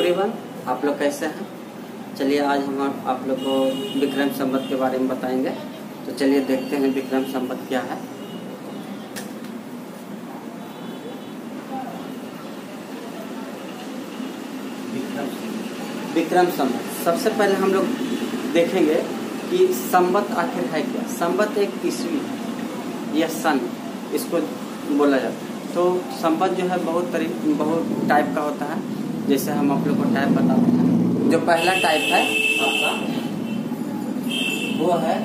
Everyone, आप लोग कैसे हैं? चलिए आज हम आप लोग को विक्रम संवत के बारे में बताएंगे। तो चलिए देखते हैं विक्रम संवत क्या है। विक्रम संवत सबसे पहले हम लोग देखेंगे कि संवत आखिर है क्या। संवत एक ईस्वी है या सन इसको बोला जाता है। तो संवत जो है बहुत टाइप का होता है। जैसे हम आप लोग को टाइप बताते हैं। जो पहला टाइप है आपका वो है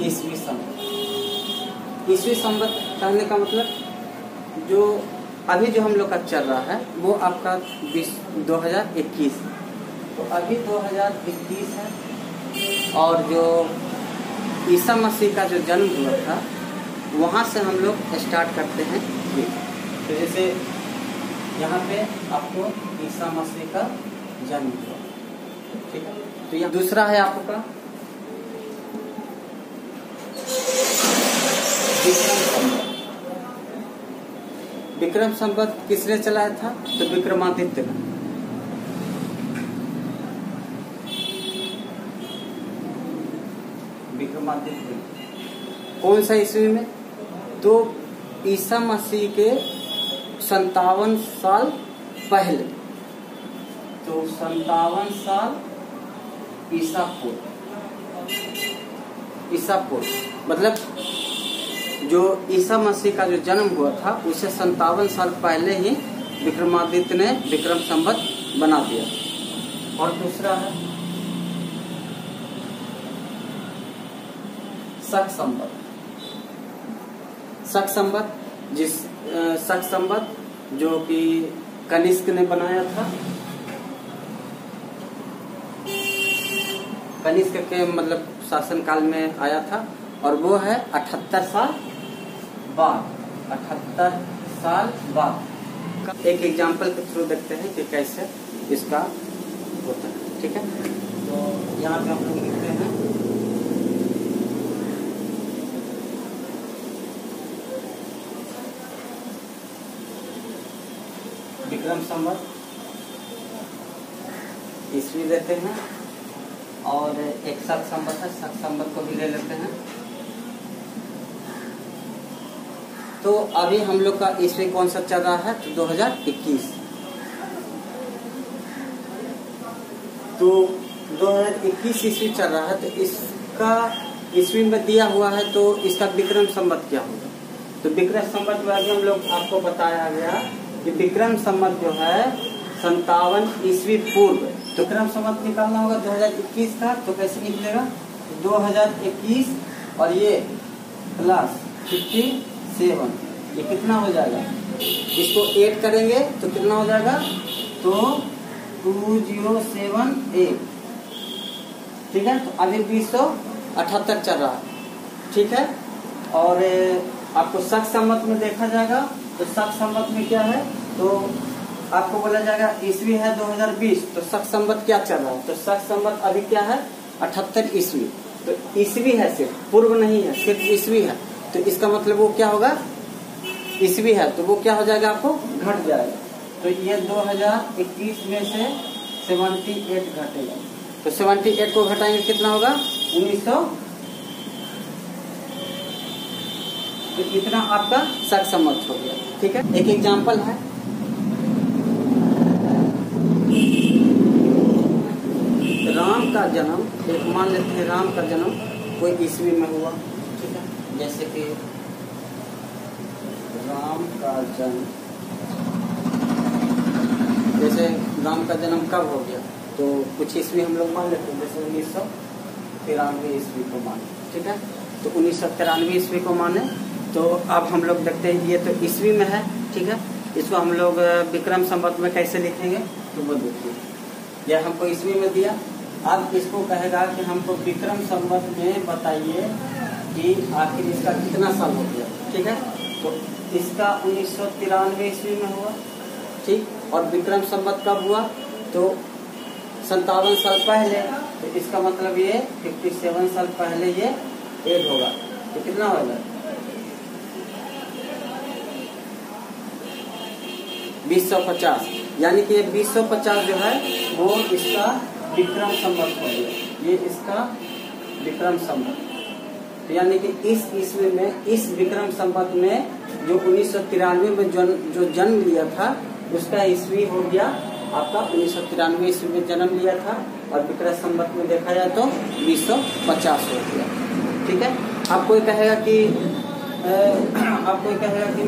ईस्वी संवत। ईस्वी संवत कहने का मतलब जो अभी जो हम लोग का चल रहा है वो आपका 2021 है। तो अभी 2021 है और जो ईसा मसीह का जो जन्म हुआ था वहाँ से हम लोग स्टार्ट करते हैं। तो जैसे यहाँ पे आपको ईसा मसीह का जन्म हुआ, ठीक है। तो यह दूसरा है आपका विक्रम संवत। विक्रम संवत किसने चलाया था? तो विक्रमादित्य ने। विक्रमादित्य कौन सा ईस्वी में? तो ईसा मसीह के 57 साल पहले। तो 57 साल ईसा पूर्व मतलब जो ईसा मसीह का जो जन्म हुआ था उसे 57 साल पहले ही विक्रमादित्य ने विक्रम संवत बना दिया। और दूसरा है शक संवत। शक संवत शक संवत जो कि कनिष्क ने बनाया था। कनिष्क के मतलब शासन काल में आया था और वो है 78 साल बाद। 78 साल बाद। एक एग्जाम्पल के थ्रू देखते हैं कि कैसे इसका होता है, ठीक है। तो यहाँ पे हम लोग लिखते हैं विक्रम संवत ईस्वी देते हैं और एक शक संवत है, शक संवत को भी ले लेते हैं। तो अभी हम लोग का ईस्वी कौन सा चल रहा है? तो 2021। तो 2021 ईस्वी चल रहा है। तो इसका ईस्वी में दिया हुआ है तो इसका विक्रम संवत क्या होगा? तो विक्रम संवत में अभी हम लोग आपको बताया गया कि विक्रम संवत जो है 57 ईस्वी पूर्व। तो विक्रम संवत निकालना होगा 2021 का। तो कैसे निकलेगा? 2021 और ये प्लस 57, ये कितना हो जाएगा? इसको ऐड करेंगे तो कितना हो जाएगा? तो 2078, ठीक है। तो अभी 278 चल रहा है, ठीक है। और आपको शक संवत में देखा जाएगा। तो शक संवत में क्या है? तो आपको बोला जाएगा ईस्वी है 2020। तो शक संवत क्या चल रहा है? तो शक संवत अभी क्या है? 78 ईस्वी। तो ईस्वी है, सिर्फ पूर्व नहीं है, सिर्फ ईस्वी है। तो इसका मतलब वो क्या होगा? ईस्वी है तो वो क्या हो जाएगा? आपको घट जाएगा। तो ये 2021 में से 78 घटेगा। तो 78 को घटाएंगे कितना होगा? 1900। तो इतना आपका शक संवत हो गया, ठीक है। एक एग्जाम्पल है राम का जन्म। एक मान लेते हैं राम का जन्म कोई ईस्वी में हुआ, ठीक है। जैसे कि राम का जन्म, जैसे राम का जन्म कब हो गया? तो कुछ ईस्वी हम लोग मान लेते हैं, जैसे 1993 ईस्वी को माने, ठीक है। तो 1993 ईस्वी को माने। तो अब हम लोग देखते हैं ये तो ईस्वी में है, ठीक है। इसको हम लोग विक्रम संवत में कैसे लिखेंगे? तो वो देखिए, यह हमको ईस्वी में दिया। अब इसको कहेगा कि हमको विक्रम संवत में बताइए कि आखिर इसका कितना साल हो गया, ठीक है। तो इसका 1993 ईस्वी में हुआ, ठीक। और विक्रम संवत कब हुआ? तो 57 साल पहले। तो इसका मतलब ये 57 साल पहले ये ऐड होगा। तो कितना होगा? 2050। यानी कि 2050 जो है वो इसका विक्रम संवत हो गया, ये इसका विक्रम संवत। यानी कि इस ईस्वी में, इस विक्रम संवत में जो 1993 में जो जन्म लिया था उसका ईस्वी हो गया आपका 1993 ईस्वी में जन्म लिया था, और विक्रम संवत में देखा जाए तो 2050 हो गया। ठीक है। आप कोई कहेगा कि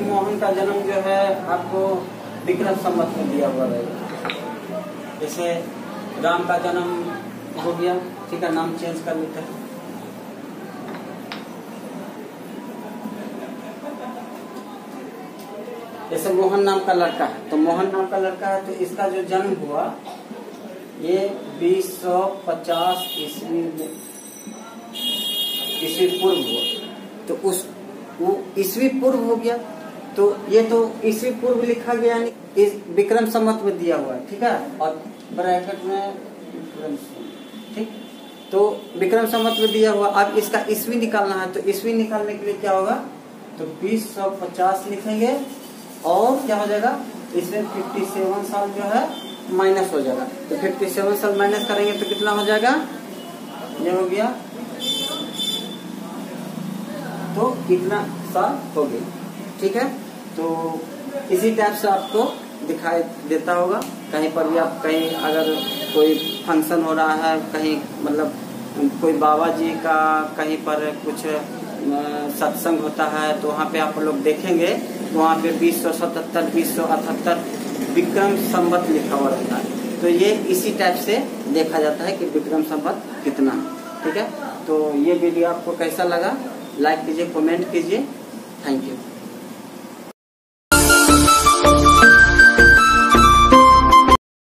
मोहन का जन्म जो है आपको विक्रम संवत में दिया हुआ रहेगा। जैसे राम का जन्म हो गया, ठीक है, नाम चेंज कर लेते हैं। जैसे मोहन नाम का लड़का है, तो मोहन नाम का लड़का है तो इसका जो जन्म हुआ ये 2050 ईस्वी पूर्व हुआ, तो वो ईस्वी पूर्व हो गया। तो ये तो ईस्वी पूर्व लिखा गया, यानी इस विक्रम संवत में दिया हुआ है। ठीक है, और ब्रैकेट में विक्रम, ठीक, तो विक्रम संवत में दिया हुआ। अब इसका ईस्वी निकालना है, तो ईस्वी निकालने के लिए क्या होगा, तो 2050 लिखेंगे और क्या हो जाएगा, इसमें 57 साल जो है माइनस हो जाएगा। तो 57 साल माइनस करेंगे तो कितना हो जाएगा, ये हो गया, तो इतना साल हो गया। ठीक है, तो इसी टाइप से आपको दिखाई देता होगा। कहीं पर भी आप कहीं अगर कोई फंक्शन हो रहा है, कहीं मतलब कोई बाबा जी का कहीं पर कुछ सत्संग होता है, तो वहाँ पे आप लोग देखेंगे तो वहाँ पे 2077 2078 विक्रम संवत लिखा हुआ रहता है। तो ये इसी टाइप से देखा जाता है कि विक्रम संवत कितना है। ठीक है, तो ये वीडियो आपको कैसा लगा, लाइक कीजिए, कमेंट कीजिए। Thank you.